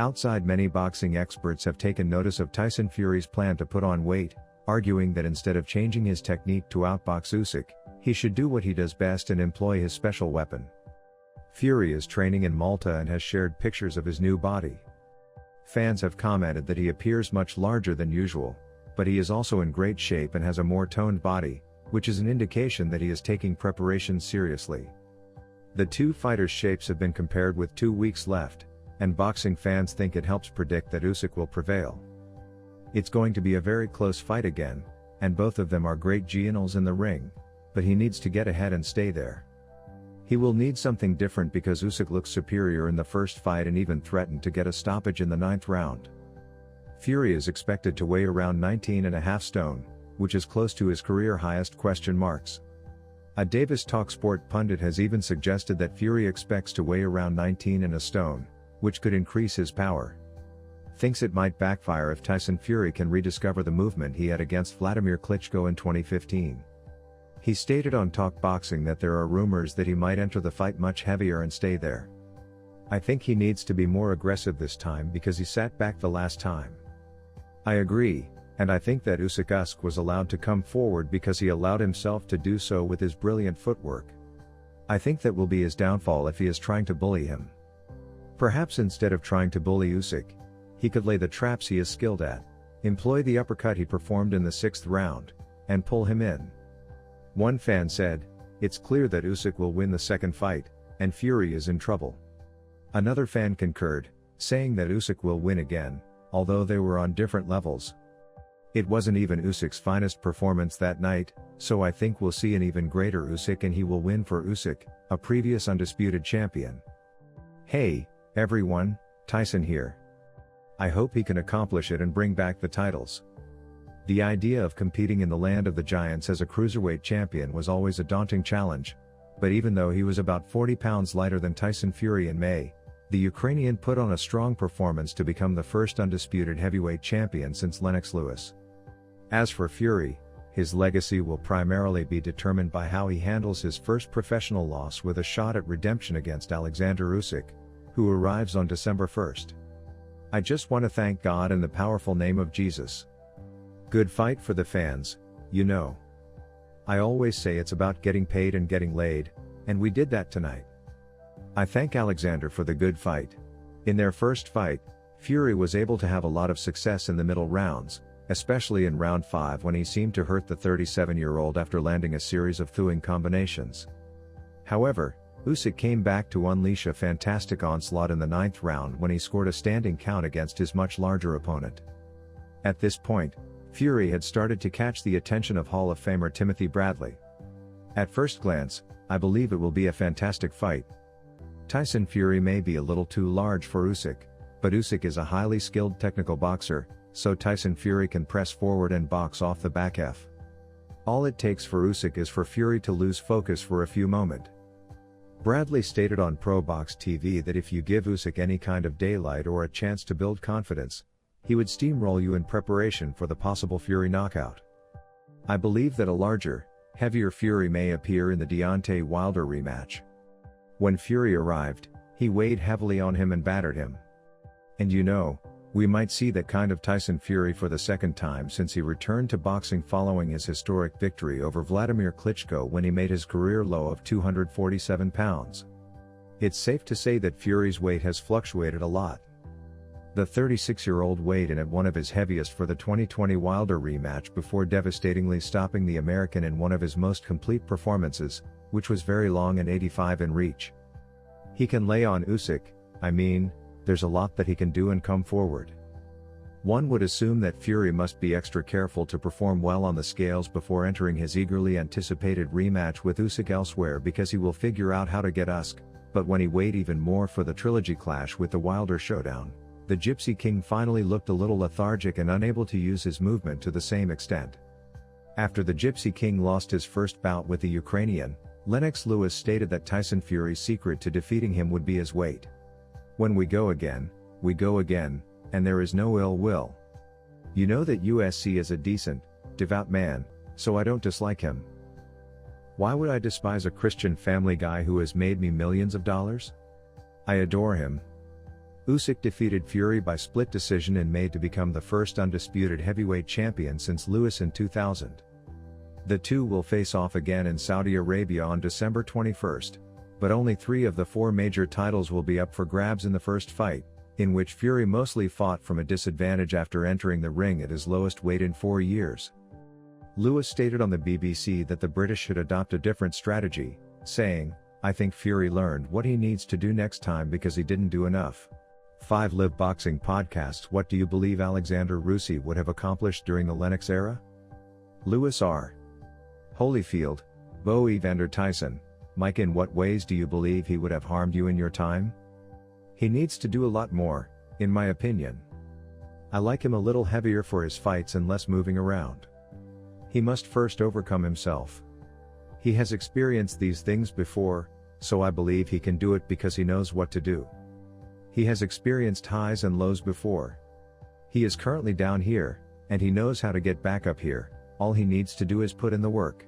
Outside, many boxing experts have taken notice of Tyson Fury's plan to put on weight, arguing that instead of changing his technique to outbox Usyk, he should do what he does best and employ his special weapon. Fury is training in Malta and has shared pictures of his new body. Fans have commented that he appears much larger than usual, but he is also in great shape and has a more toned body, which is an indication that he is taking preparation seriously. The two fighters' shapes have been compared with 2 weeks left, and boxing fans think it helps predict that Usyk will prevail. It's going to be a very close fight again, and both of them are great generals in the ring, but he needs to get ahead and stay there. He will need something different because Usyk looks superior in the first fight and even threatened to get a stoppage in the 9th round. Fury is expected to weigh around 19.5 stone, which is close to his career highest ? A Davis Talksport pundit has even suggested that Fury expects to weigh around 19 stone, which could increase his power. Thinks it might backfire if Tyson Fury can rediscover the movement he had against Vladimir Klitschko in 2015. He stated on Talk Boxing that there are rumors that he might enter the fight much heavier and stay there. I think he needs to be more aggressive this time because he sat back the last time. I agree, and I think that Usyk was allowed to come forward because he allowed himself to do so with his brilliant footwork. I think that will be his downfall if he is trying to bully him. Perhaps instead of trying to bully Usyk, he could lay the traps he is skilled at, employ the uppercut he performed in the 6th round, and pull him in. One fan said, "It's clear that Usyk will win the second fight, and Fury is in trouble." Another fan concurred, saying that Usyk will win again, although they were on different levels. It wasn't even Usyk's finest performance that night, so I think we'll see an even greater Usyk and he will win for Usyk, a previous undisputed champion. Hey, everyone, Tyson here. I hope he can accomplish it and bring back the titles. The idea of competing in the land of the giants as a cruiserweight champion was always a daunting challenge, but even though he was about 40 pounds lighter than Tyson Fury in May, the Ukrainian put on a strong performance to become the first undisputed heavyweight champion since Lennox Lewis. As for Fury, his legacy will primarily be determined by how he handles his first professional loss with a shot at redemption against Alexander Usyk, who arrives on December 1st. I just want to thank God in the powerful name of Jesus. Good fight for the fans, you know. I always say it's about getting paid and getting laid, and we did that tonight. I thank Alexander for the good fight. In their first fight, Fury was able to have a lot of success in the middle rounds, especially in round 5 when he seemed to hurt the 37-year-old after landing a series of thewing combinations. However, Usyk came back to unleash a fantastic onslaught in the 9th round when he scored a standing count against his much larger opponent. At this point, Fury had started to catch the attention of Hall of Famer Timothy Bradley. At first glance, I believe it will be a fantastic fight. Tyson Fury may be a little too large for Usyk, but Usyk is a highly skilled technical boxer, so Tyson Fury can press forward and box off the back F. All it takes for Usyk is for Fury to lose focus for a few moments. Bradley stated on Pro Box TV that if you give Usyk any kind of daylight or a chance to build confidence, he would steamroll you in preparation for the possible Fury knockout. I believe that a larger, heavier Fury may appear in the Deontay Wilder rematch. When Fury arrived, he weighed heavily on him and battered him. And you know, we might see that kind of Tyson Fury for the second time since he returned to boxing following his historic victory over Vladimir Klitschko when he made his career low of 247 pounds. It's safe to say that Fury's weight has fluctuated a lot. The 36-year-old weighed in at one of his heaviest for the 2020 Wilder rematch before devastatingly stopping the American in one of his most complete performances, which was very long and 85 in reach. He can lay on Usyk, there's a lot that he can do and come forward. One would assume that Fury must be extra careful to perform well on the scales before entering his eagerly anticipated rematch with Usyk elsewhere because he will figure out how to get Usyk, but when he weighed even more for the trilogy clash with the Wilder showdown, the Gypsy King finally looked a little lethargic and unable to use his movement to the same extent. After the Gypsy King lost his first bout with the Ukrainian, Lennox Lewis stated that Tyson Fury's secret to defeating him would be his weight. When we go again, and there is no ill will. You know that USC is a decent, devout man, so I don't dislike him. Why would I despise a Christian family guy who has made me millions of dollars? I adore him. Usyk defeated Fury by split decision in May to become the first undisputed heavyweight champion since Lewis in 2000. The two will face off again in Saudi Arabia on December 21, but only 3 of the 4 major titles will be up for grabs in the first fight, in which Fury mostly fought from a disadvantage after entering the ring at his lowest weight in 4 years. Lewis stated on the BBC that the British should adopt a different strategy, saying, "I think Fury learned what he needs to do next time because he didn't do enough." 5 Live Boxing Podcasts. What do you believe Alexander Usyk would have accomplished during the Lennox era? Lewis R. Holyfield, Bo Evander Tyson, Mike. In what ways do you believe he would have harmed you in your time? He needs to do a lot more, in my opinion. I like him a little heavier for his fights and less moving around. He must first overcome himself. He has experienced these things before, so I believe he can do it because he knows what to do. He has experienced highs and lows before. He is currently down here, and he knows how to get back up here. All he needs to do is put in the work.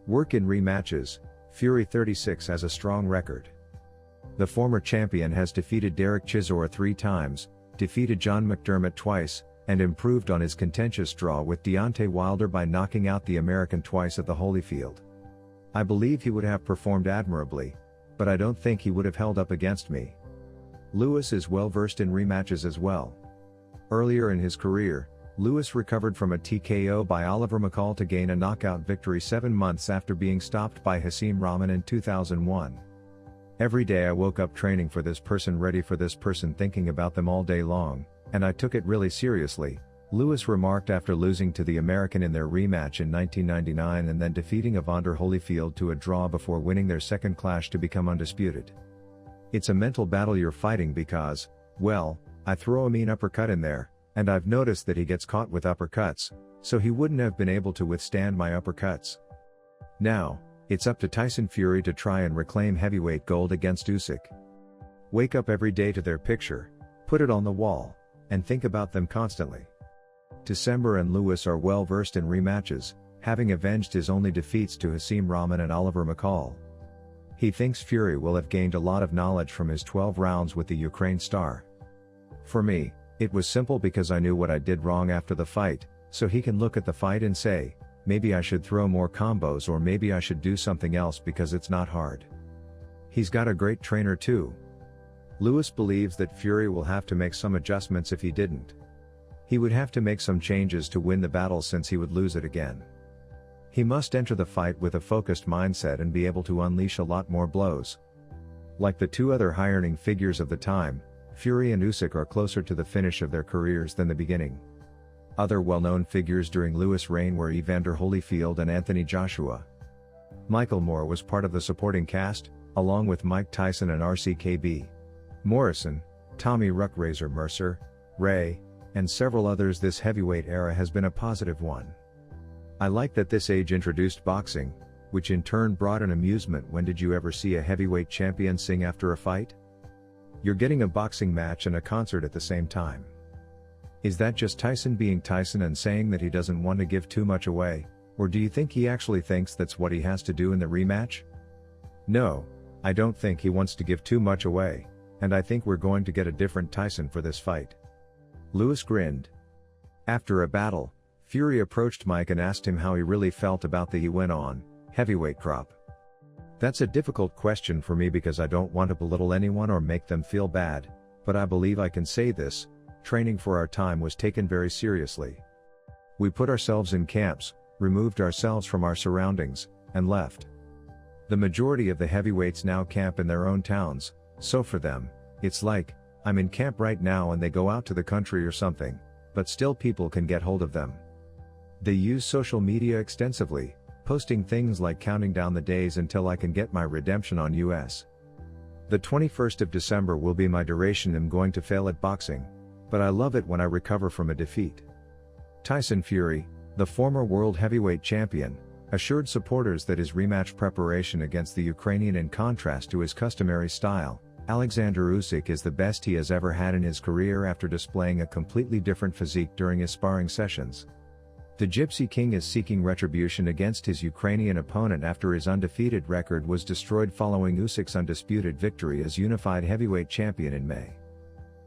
Work in rematches. Fury 36 has a strong record. The former champion has defeated Derek Chisora 3 times, defeated John McDermott twice, and improved on his contentious draw with Deontay Wilder by knocking out the American twice at the Holyfield. I believe he would have performed admirably, but I don't think he would have held up against me. Lewis is well versed in rematches as well. Earlier in his career, Lewis recovered from a TKO by Oliver McCall to gain a knockout victory 7 months after being stopped by Hasim Rahman in 2001. Every day I woke up training for this person, ready for this person, thinking about them all day long, and I took it really seriously, Lewis remarked after losing to the American in their rematch in 1999 and then defeating Evander Holyfield to a draw before winning their second clash to become undisputed. It's a mental battle you're fighting because, well, I throw a mean uppercut in there, and I've noticed that he gets caught with uppercuts, so he wouldn't have been able to withstand my uppercuts. Now, it's up to Tyson Fury to try and reclaim heavyweight gold against Usyk. Wake up every day to their picture, put it on the wall, and think about them constantly. December and Lewis are well versed in rematches, having avenged his only defeats to Hasim Rahman and Oliver McCall. He thinks Fury will have gained a lot of knowledge from his 12 rounds with the Ukraine star. For me, it was simple because I knew what I did wrong after the fight, so he can look at the fight and say, maybe I should throw more combos or maybe I should do something else because it's not hard. He's got a great trainer too. Lewis believes that Fury will have to make some adjustments if he didn't. He would have to make some changes to win the battle since he would lose it again. He must enter the fight with a focused mindset and be able to unleash a lot more blows. Like the 2 other high-earning figures of the time, Fury and Usyk are closer to the finish of their careers than the beginning. Other well-known figures during Lewis' reign were Evander Holyfield and Anthony Joshua. Michael Moore was part of the supporting cast, along with Mike Tyson and RCKB. Morrison, Tommy Ruckrazer Mercer, Ray, and several others. This heavyweight era has been a positive one. I like that this age introduced boxing, which in turn brought an amusement. When did you ever see a heavyweight champion sing after a fight? You're getting a boxing match and a concert at the same time. Is that just Tyson being Tyson and saying that he doesn't want to give too much away, or do you think he actually thinks that's what he has to do in the rematch? No, I don't think he wants to give too much away, and I think we're going to get a different Tyson for this fight. Lewis grinned. After a battle, Fury approached Mike and asked him how he really felt about the he went on heavyweight crop. That's a difficult question for me because I don't want to belittle anyone or make them feel bad, but I believe I can say this: training for our time was taken very seriously. We put ourselves in camps, removed ourselves from our surroundings, and left. The majority of the heavyweights now camp in their own towns, so for them, it's like, I'm in camp right now and they go out to the country or something, but still people can get hold of them. They use social media extensively, posting things like counting down the days until I can get my redemption on US. The 21st of December will be my duration. I'm going to fail at boxing, but I love it when I recover from a defeat. Tyson Fury, the former world heavyweight champion, assured supporters that his rematch preparation against the Ukrainian, in contrast to his customary style, Alexander Usyk, is the best he has ever had in his career after displaying a completely different physique during his sparring sessions. The Gypsy King is seeking retribution against his Ukrainian opponent after his undefeated record was destroyed following Usyk's undisputed victory as unified heavyweight champion in May.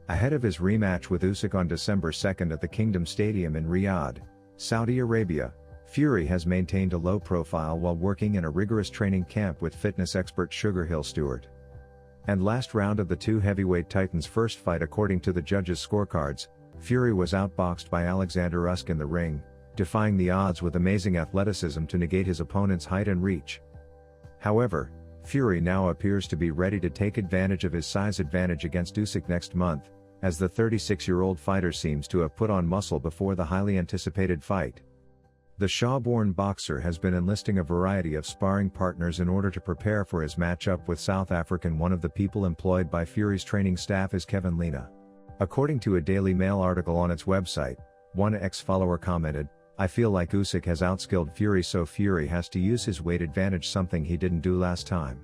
Ahead of his rematch with Usyk on December 2 at the Kingdom Stadium in Riyadh, Saudi Arabia, Fury has maintained a low profile while working in a rigorous training camp with fitness expert Sugar Hill Stewart. And last round of the two heavyweight titans' first fight, according to the judges' scorecards, Fury was outboxed by Alexander Usyk in the ring, defying the odds with amazing athleticism to negate his opponent's height and reach. However, Fury now appears to be ready to take advantage of his size advantage against Usyk next month, as the 36-year-old fighter seems to have put on muscle before the highly anticipated fight. The Shaw-born boxer has been enlisting a variety of sparring partners in order to prepare for his matchup with South African. One of the people employed by Fury's training staff is Kevin Lena. According to a Daily Mail article on its website, one ex-follower commented, "I feel like Usyk has outskilled Fury, so Fury has to use his weight advantage, something he didn't do last time."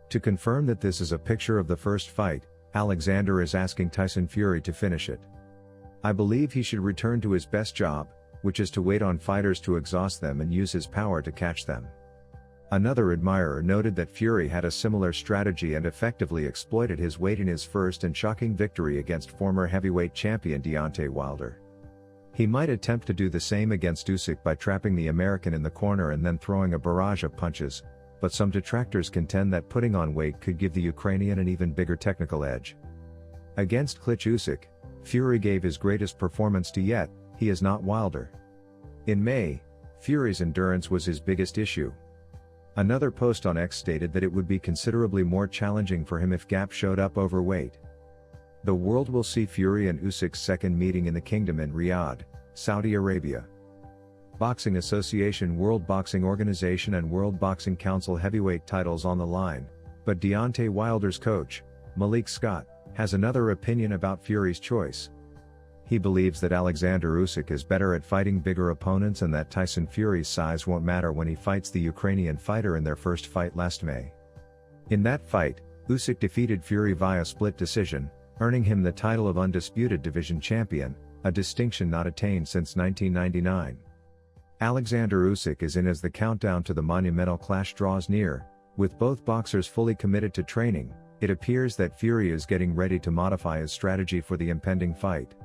To confirm that this is a picture of the first fight, Alexander is asking Tyson Fury to finish it. "I believe he should return to his best job, which is to wait on fighters to exhaust them and use his power to catch them." Another admirer noted that Fury had a similar strategy and effectively exploited his weight in his first and shocking victory against former heavyweight champion Deontay Wilder. He might attempt to do the same against Usyk by trapping the American in the corner and then throwing a barrage of punches, but some detractors contend that putting on weight could give the Ukrainian an even bigger technical edge. Against Usyk, Fury gave his greatest performance to yet. He is not Wilder. In May, Fury's endurance was his biggest issue. Another post on X stated that it would be considerably more challenging for him if Gap showed up overweight. The world will see Fury and Usyk's second meeting in the Kingdom in Riyadh, Saudi Arabia. Boxing Association, World Boxing Organization and World Boxing Council heavyweight titles on the line, but Deontay Wilder's coach, Malik Scott, has another opinion about Fury's choice. He believes that Alexander Usyk is better at fighting bigger opponents and that Tyson Fury's size won't matter when he fights the Ukrainian fighter in their first fight last May. In that fight, Usyk defeated Fury via split decision, earning him the title of undisputed division champion, a distinction not attained since 1999. Alexander Usyk is in as the countdown to the monumental clash draws near. With both boxers fully committed to training, it appears that Fury is getting ready to modify his strategy for the impending fight.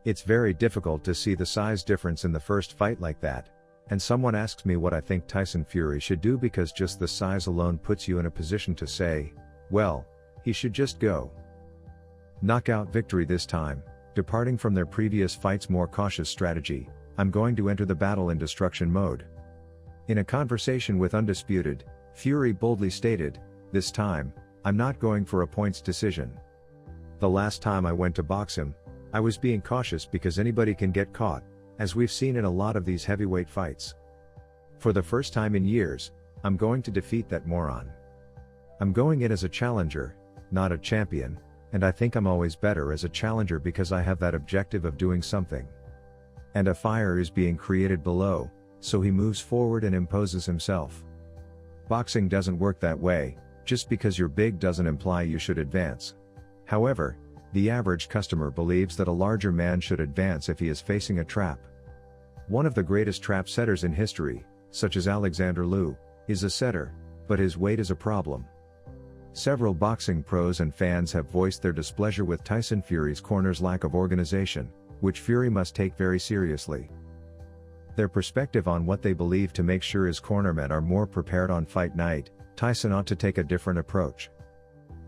It's very difficult to see the size difference in the first fight like that, and someone asks me what I think Tyson Fury should do, because just the size alone puts you in a position to say, well, he should just go. Knockout victory this time, departing from their previous fight's more cautious strategy. "I'm going to enter the battle in destruction mode." In a conversation with Undisputed, Fury boldly stated, "This time, I'm not going for a points decision. The last time I went to box him, I was being cautious because anybody can get caught, as we've seen in a lot of these heavyweight fights. For the first time in years, I'm going to defeat that moron. I'm going in as a challenger, not a champion, and I think I'm always better as a challenger because I have that objective of doing something. And a fire is being created below, so he moves forward and imposes himself. Boxing doesn't work that way. Just because you're big doesn't imply you should advance. However, the average customer believes that a larger man should advance if he is facing a trap. One of the greatest trap setters in history, such as Alexander Liu, is a setter, but his weight is a problem." Several boxing pros and fans have voiced their displeasure with Tyson Fury's corner's lack of organization, which Fury must take very seriously. Their perspective on what they believe to make sure his cornermen are more prepared on fight night. Tyson ought to take a different approach.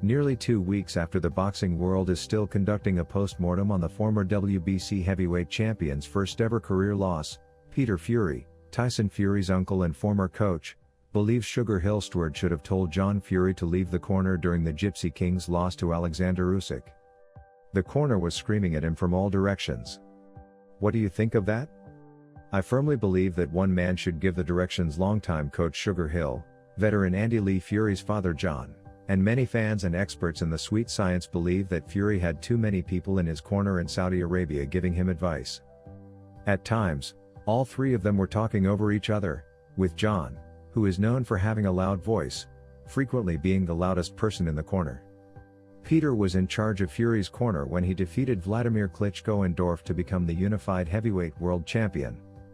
Nearly 2 weeks after the boxing world is still conducting a post-mortem on the former WBC heavyweight champion's first-ever career loss, Peter Fury, Tyson Fury's uncle and former coach, believes Sugar Hill Stewart should have told John Fury to leave the corner during the Gypsy King's loss to Alexander Usyk. The corner was screaming at him from all directions. What do you think of that? I firmly believe that one man should give the directions. Longtime coach Sugar Hill, veteran Andy Lee Fury's father John, and many fans and experts in the sweet science believe that Fury had too many people in his corner in Saudi Arabia giving him advice. At times, all three of them were talking over each other, with John, who is known for having a loud voice, frequently being the loudest person in the corner. Peter was in charge of Fury's corner when he defeated Vladimir Klitschko in Dorf to become the unified heavyweight world champion.